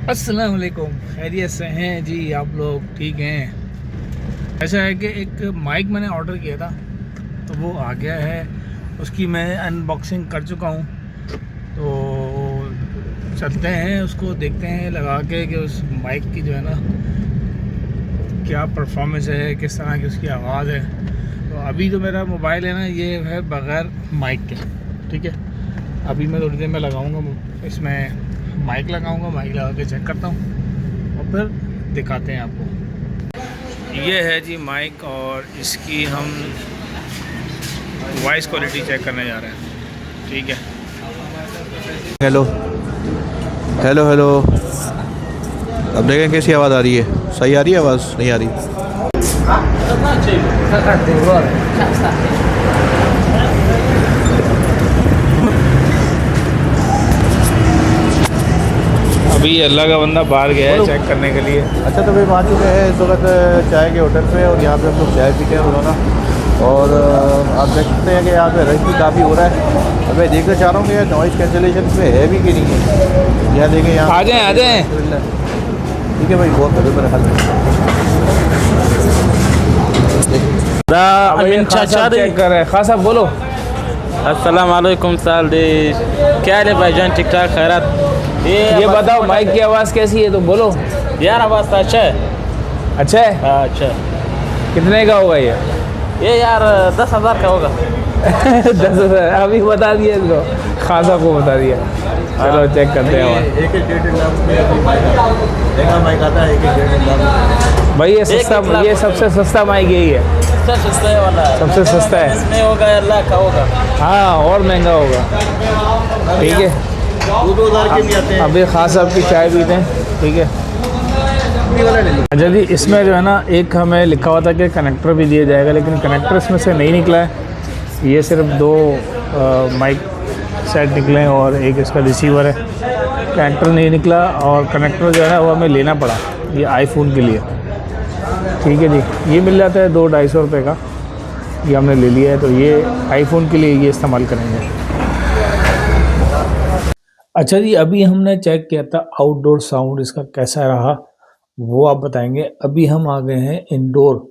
अस्सलाम वालेकुम, खैरियत से हैं जी? आप लोग ठीक हैं? ऐसा है कि एक माइक मैंने ऑर्डर किया था तो वो आ गया है, उसकी मैं अनबॉक्सिंग कर चुका हूँ। तो चलते हैं, उसको देखते हैं लगा के कि उस माइक की जो है ना क्या परफॉर्मेंस है, किस तरह की उसकी आवाज़ है। तो अभी जो मेरा मोबाइल है ना ये है बग़ैर माइक के, ठीक है। अभी मैं थोड़ी देर में लगाऊंगा, इसमें माइक लगाऊंगा, माइक लगा के चेक करता हूँ और फिर दिखाते हैं आपको। ये है जी माइक और इसकी हम वॉइस क्वालिटी चेक करने जा रहे हैं, ठीक है। Hello hello hello. अब देखें कैसी आवाज़ आ रही है, सही आ रही है आवाज़, नहीं आ रही। अभी अल्लाह का बंदा बाहर गया है चेक करने के लिए। अच्छा, तो भाई आ चुके हैं इस वक्त चाय के होटल पे और यहाँ पे हम लोग चाय पीते हैं रोज़ाना। और आप देख सकते हैं कि यहाँ पे रश भी काफ़ी हो रहा है। अब मैं देखना चाह रहा हूँ कि नॉइज़ कैंसिलेशन पे है भी कि नहीं है। यहाँ देखें, यहाँ आ जाएं। ठीक है भाई, बहुत बढ़िया मेरे ख्याल में। चेक कर रहे हैं। खास साहब बोलो। अस्सलाम वालेकुम सालदेश, क्या है भाईजान? ठीक ठाक, खैरात? ये बताओ माइक की आवाज़ कैसी है तो बोलो यार। आवाज़ तो अच्छा है। अच्छा है? हाँ अच्छा है। कितने का होगा ये यार 10,000 का होगा। 10,000 अभी बता दिया इसको, खासा को बता दिया। चलो चेक करते हैं। एक 1.5 लाख में अभी माइक आता है, 1.5 लाख। भाई ये सस्ता, ये सबसे सस्ता माइक यही है, सबसे सस्ता है वाला, सबसे सस्ता है। इसमें होगा अल्लाह का होगा। हाँ और महंगा होगा, ठीक है। 2,000 के भी आते हैं। अभी खास साहब की चाय पीते हैं, ठीक है। अच्छा जी, इसमें जो है ना एक हमें लिखा हुआ था कि कनेक्टर भी दिया जाएगा, लेकिन कनेक्टर इसमें से नहीं निकला है। ये सिर्फ 2 माइक सेट निकले हैं और एक इसका रिसीवर है। कनेक्टर नहीं निकला और कनेक्टर जो है ना वो हमें लेना पड़ा, ये आईफोन के लिए, ठीक है जी। ये मिल जाता है 200-250 रुपये का, ये हमने ले लिया है। तो ये आईफोन के लिए ये इस्तेमाल करेंगे। अच्छा जी, अभी हमने चेक किया था आउटडोर साउंड इसका कैसा रहा, वो आप बताएंगे। अभी हम आ गए हैं इंडोर।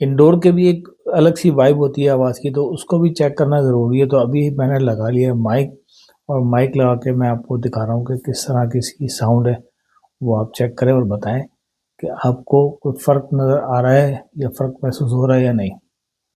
इंडोर के भी एक अलग सी वाइब होती है आवाज़ की, तो उसको भी चेक करना ज़रूरी है। तो अभी मैंने लगा लिया है माइक, और माइक लगा के मैं आपको दिखा रहा हूँ कि किस तरह की इसकी साउंड है। वो आप चेक करें और बताएं कि आपको कोई फ़र्क नज़र आ रहा है या फ़र्क महसूस हो रहा है या नहीं।